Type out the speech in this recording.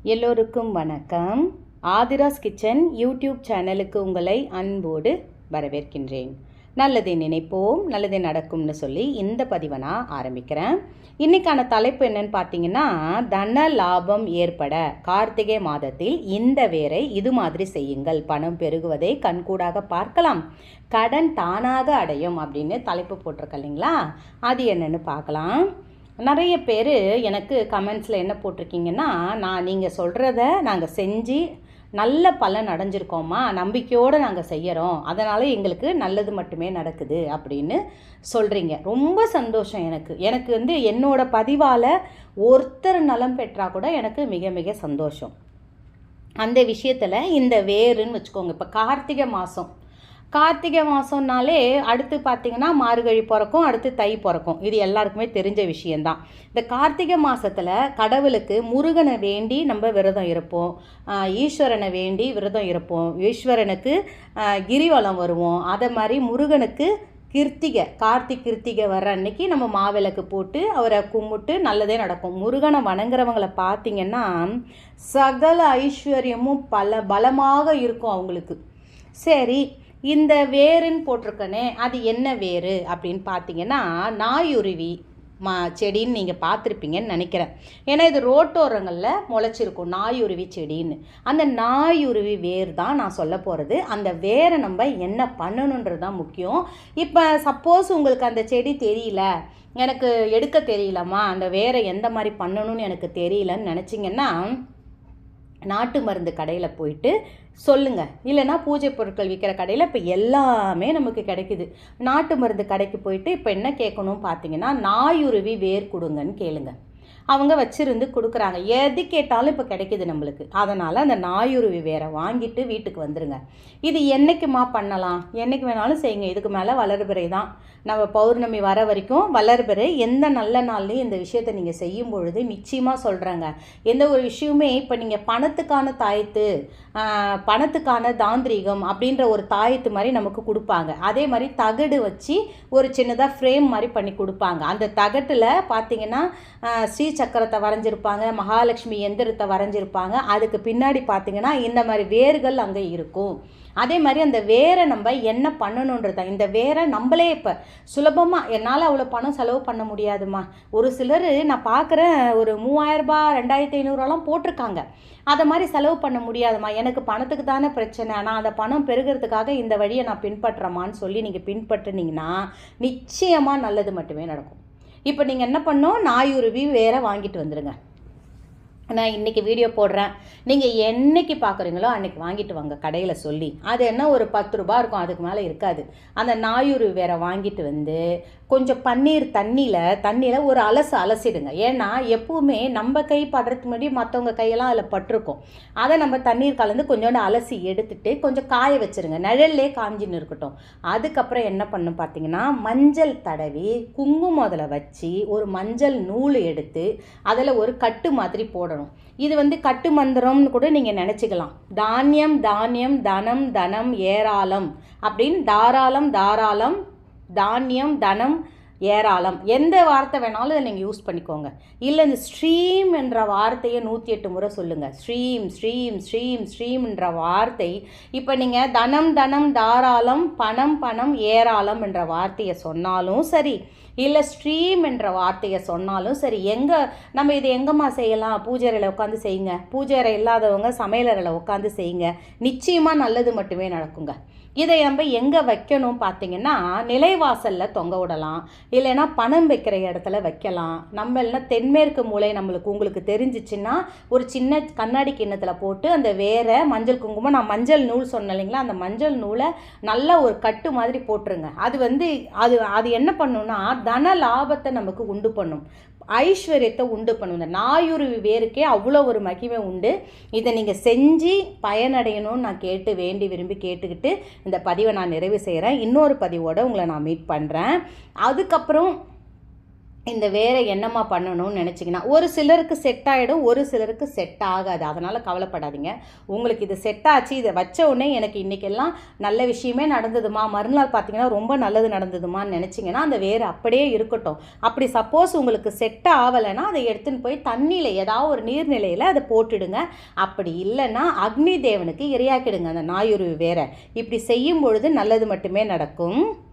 எல்லோருக்கும் வணக்கம். Aadhira's kitchen YouTube சேனலுக்கு உங்களை அன்போடு வரவேற்கின்றேன். நல்லதை நினைப்போம், நல்லதே நடக்கும்னு சொல்லி இந்த பதிவை நான் ஆரம்பிக்கிறேன். இன்றைக்கான தலைப்பு என்னன்னு பார்த்தீங்கன்னா, தன லாபம் ஏற்பட கார்த்திகை மாதத்தில் இந்த வேரை இது மாதிரி செய்யுங்கள், பணம் பெருகுவதை கண்கூடாக பார்க்கலாம், கடன் தானாக அடையும் அப்படின்னு தலைப்பு போட்டிருக்க இல்லைங்களா? அது என்னன்னு பார்க்கலாம். நிறைய பேர் எனக்கு கமெண்ட்ஸில் என்ன போட்டிருக்கீங்கன்னா, நீங்கள் சொல்கிறத நாங்கள் செஞ்சு நல்ல பலன் அடைஞ்சிருக்கோம்மா, நம்பிக்கையோடு நாங்கள் செய்கிறோம், அதனால் எங்களுக்கு நல்லது மட்டுமே நடக்குது அப்படின்னு சொல்கிறீங்க. ரொம்ப சந்தோஷம். எனக்கு என்னோட பதிவால் ஒருத்தர் நலம் பெற்றால் கூட எனக்கு மிக மிக சந்தோஷம். அந்த விஷயத்தில் இந்த வேறுன்னு வச்சுக்கோங்க. இப்போ கார்த்திகை மாதம்னாலே அடுத்து பார்த்திங்கன்னா மார்கழி பிறக்கும், அடுத்து தை பிறக்கும். இது எல்லாருக்குமே தெரிஞ்ச விஷயந்தான். இந்த கார்த்திகை மாதத்தில் கடவுளுக்கு முருகனை வேண்டி நம்ம விரதம் இருப்போம், ஈஸ்வரனை வேண்டி விரதம் இருப்போம், ஈஸ்வரனுக்கு கிரிவலம் வருவோம். அதை மாதிரி முருகனுக்கு கிருத்திகை வர்ற அன்னைக்கு நம்ம மாவிளக்கு போட்டு அவரை கும்பிட்டு நல்லதே நடக்கும். முருகனை வணங்குறவங்களை பார்த்திங்கன்னா சகல ஐஸ்வர்யமும் பலமாக இருக்கும் அவங்களுக்கு. சரி, இந்த வேருன்னு போட்டிருக்கனே, அது என்ன வேறு அப்படின்னு பார்த்தீங்கன்னா, நாயுருவி செடின்னு நீங்கள் பார்த்துருப்பீங்கன்னு நினைக்கிறேன். ஏன்னா இது ரோட்டோரங்களில் முளைச்சிருக்கும் நாயுருவி செடின்னு. அந்த நாயுருவி வேர் தான் நான் சொல்ல போகிறது. அந்த வேரை நம்ம என்ன பண்ணணுன்றது தான் முக்கியம். இப்போ சப்போஸ் உங்களுக்கு அந்த செடி தெரியல, எனக்கு எடுக்க தெரியலம்மா, அந்த வேரை எந்த மாதிரி பண்ணணும்னு எனக்கு தெரியலன்னு நினச்சிங்கன்னா, நாட்டு மருந்து கடையில் போயிட்டு சொல்லுங்கள். இல்லைனா பூஜை பொருட்கள் விற்கிற கடையில் இப்போ எல்லாமே நமக்கு கிடைக்குது. நாட்டு மருந்து கடைக்கு போயிட்டு இப்போ என்ன கேட்கணும் பார்த்தீங்கன்னா, நாயுருவி வேர் கொடுங்கன்னு கேளுங்க. அவங்க வச்சுருந்து கொடுக்குறாங்க. எது கேட்டாலும் இப்போ கிடைக்கிது நம்மளுக்கு. அதனால் அந்த நாயுருவி வேரை வாங்கிட்டு வீட்டுக்கு வந்துடுங்க. இது என்றைக்குமா பண்ணலாம்? என்றைக்கு வேணாலும் செய்யுங்க. இதுக்கு மேலே வளர்பிறை தான். நம்ம பௌர்ணமி வர வரைக்கும் வளர்பிறை. எந்த நல்ல நாள்லையும் இந்த விஷயத்தை நீங்கள் செய்யும் பொழுது நிச்சயமாக சொல்கிறேங்க, எந்த ஒரு விஷயமே இப்போ நீங்கள் பணத்துக்கான தாயத்து, பணத்துக்கான தாந்திரிகம் அப்படின்ற ஒரு தாயத்து மாதிரி நமக்கு கொடுப்பாங்க. அதே மாதிரி தகடு வச்சு ஒரு சின்னதாக ஃப்ரேம் மாதிரி பண்ணி கொடுப்பாங்க. அந்த தகட்டில் பார்த்தீங்கன்னா ஸ்ரீ சக்கரத்தை வரைஞ்சிருப்பாங்க, மகாலட்சுமி எந்திரத்தை வரைஞ்சிருப்பாங்க. அதுக்கு பின்னாடி பார்த்தீங்கன்னா இந்த மாதிரி வேர்கள் அங்கே இருக்கும். அதே மாதிரி அந்த வேரை நம்ம என்ன பண்ணணுன்றது, இந்த வேரை நம்மளே இப்போ சுலபமாக, என்னால் அவ்வளோ பணம் செலவு பண்ண முடியாதுமா. ஒரு சிலர் நான் பார்க்குறேன், ஒரு 3000 ரூபாய் 2500 போட்டிருக்காங்க. அதை மாதிரி செலவு பண்ண முடியாதுமா, எனக்கு பணத்துக்கு தானே பிரச்சனை, நான் அந்த பணம் பெருகிறதுக்காக இந்த வழியை நான் பின்பற்றுறேம்மான்னு சொல்லி நீங்கள் பின்பற்றினீங்கன்னா நிச்சயமாக நல்லது மட்டுமே நடக்கும். இப்போ நீங்கள் என்ன பண்ணணும், நாயுருவி வேரை வாங்கிட்டு வந்துடுங்க. நான் இன்றைக்கி வீடியோ போடுறேன், நீங்கள் என்றைக்கு பார்க்குறீங்களோ அன்றைக்கி வாங்கிட்டு வாங்க கடையில் சொல்லி. அது என்ன ஒரு 10 ரூபா இருக்கும், அதுக்கு மேலே இருக்காது. அந்த நாயுருவி வேரை வாங்கிட்டு வந்து கொஞ்சம் பன்னீர் தண்ணியில் ஒரு அலசிடுங்க. ஏன்னா எப்பவுமே நம்ம கை படுறதுக்கு முன்னாடி மற்றவங்க கையெல்லாம் அதில் பட்டிருக்கும். அதை நம்ம தண்ணீர் கலந்து கொஞ்சோண்டு அலசி எடுத்துட்டு கொஞ்சம் காய வச்சுருங்க, நிழல்லே காஞ்சின்னு இருக்கட்டும். அதுக்கப்புறம் என்ன பண்ணணும் பார்த்தீங்கன்னா, மஞ்சள் தடவி குங்குமம் அதில் வச்சு ஒரு மஞ்சள் நூல் எடுத்து அதில் ஒரு கட்டு மாதிரி போடணும். இது கட்டு மந்திரம்னு கூட நீங்கள் நினச்சிக்கலாம். தானியம் தானியம் தனம் தனம் ஏராளம் அப்படின்னு, தாராளம் தானியம் தனம் ஏராளம், எந்த வார்த்தை வேணாலும் இதை நீங்கள் யூஸ் பண்ணிக்கோங்க. இல்லை இந்த ஸ்ட்ரீம் என்ற வார்த்தையை 108 முறை சொல்லுங்கள். ஸ்ட்ரீம் ஸ்ட்ரீம் ஸ்ட்ரீம் ஸ்ட்ரீம்ன்ற வார்த்தை. இப்போ நீங்கள் தனம் தனம் தாராளம் பணம் பணம் ஏராளம் என்ற வார்த்தையை சொன்னாலும் சரி, இல்லை ஸ்ட்ரீம் என்ற வார்த்தையை சொன்னாலும் சரி, நம்ம இது எங்கேம்மா செய்யலாம்? பூஜை அறையில் உட்காந்து செய்யுங்க. பூஜை அறை இல்லாதவங்க சமையலறையில் உட்காந்து செய்யுங்க. நிச்சயமாக நல்லது மட்டுமே நடக்குங்க. இதை நம்ம எங்கே வைக்கணும் பார்த்தீங்கன்னா, நிலைவாசலில் தொங்க விடலாம், இல்லைன்னா பணம் வைக்கிற இடத்துல வைக்கலாம். நம்ம இல்லைன்னா தென்மேற்கு மூலை உங்களுக்கு தெரிஞ்சிச்சுன்னா ஒரு சின்ன கண்ணாடி கிண்ணத்தில் போட்டு அந்த வேரை மஞ்சள் குங்குமம், நான் மஞ்சள் நூல் சொன்னேன் இல்லைங்களா, அந்த மஞ்சள் நூலை நல்லா ஒரு கட்டு மாதிரி போட்டுருங்க. அது என்ன பண்ணுன்னா, தன லாபத்தை நமக்கு உண்டு பண்ணும், ஐஸ்வர்யத்தை உண்டு பண்ணும். இந்த நாயுருவி வேருக்கே அவ்வளோ ஒரு மகிமை உண்டு. இதை நீங்கள் செஞ்சு பயனடையணும்னு நான் வேண்டி விரும்பி கேட்டுக்கிட்டு இந்த பதிவை நான் நிறைவு செய்கிறேன். இன்னொரு பதிவோடு உங்களை நான் மீட் பண்ணுறேன். அதுக்கப்புறம் இந்த வேற என்னம்மா பண்ணணும்னு நினச்சிங்கன்னா, ஒரு சிலருக்கு செட் ஆகிடும், ஒரு சிலருக்கு செட் ஆகாது. அதனால் கவலைப்படாதீங்க. உங்களுக்கு இது செட் ஆச்சு, இதை வச்ச உடனே எனக்கு இன்றைக்கெல்லாம் நல்ல விஷயமே நடந்ததுமா, மறுநாள் பார்த்தீங்கன்னா ரொம்ப நல்லது நடந்ததுமான்னு நினச்சிங்கன்னா, அந்த வேர் அப்படியே இருக்கட்டும். அப்படி சப்போஸ் உங்களுக்கு செட் ஆகலைன்னா அதை எடுத்துன்னு போய் தண்ணியில் ஏதாவது ஒரு நீர்நிலையில் அதை போட்டுடுங்க. அப்படி இல்லைன்னா அக்னி தேவனுக்கு இரையாக்கிடுங்க அந்த நாயுருவி வேரை. இப்படி செய்யும் பொழுது நல்லது மட்டுமே நடக்கும்.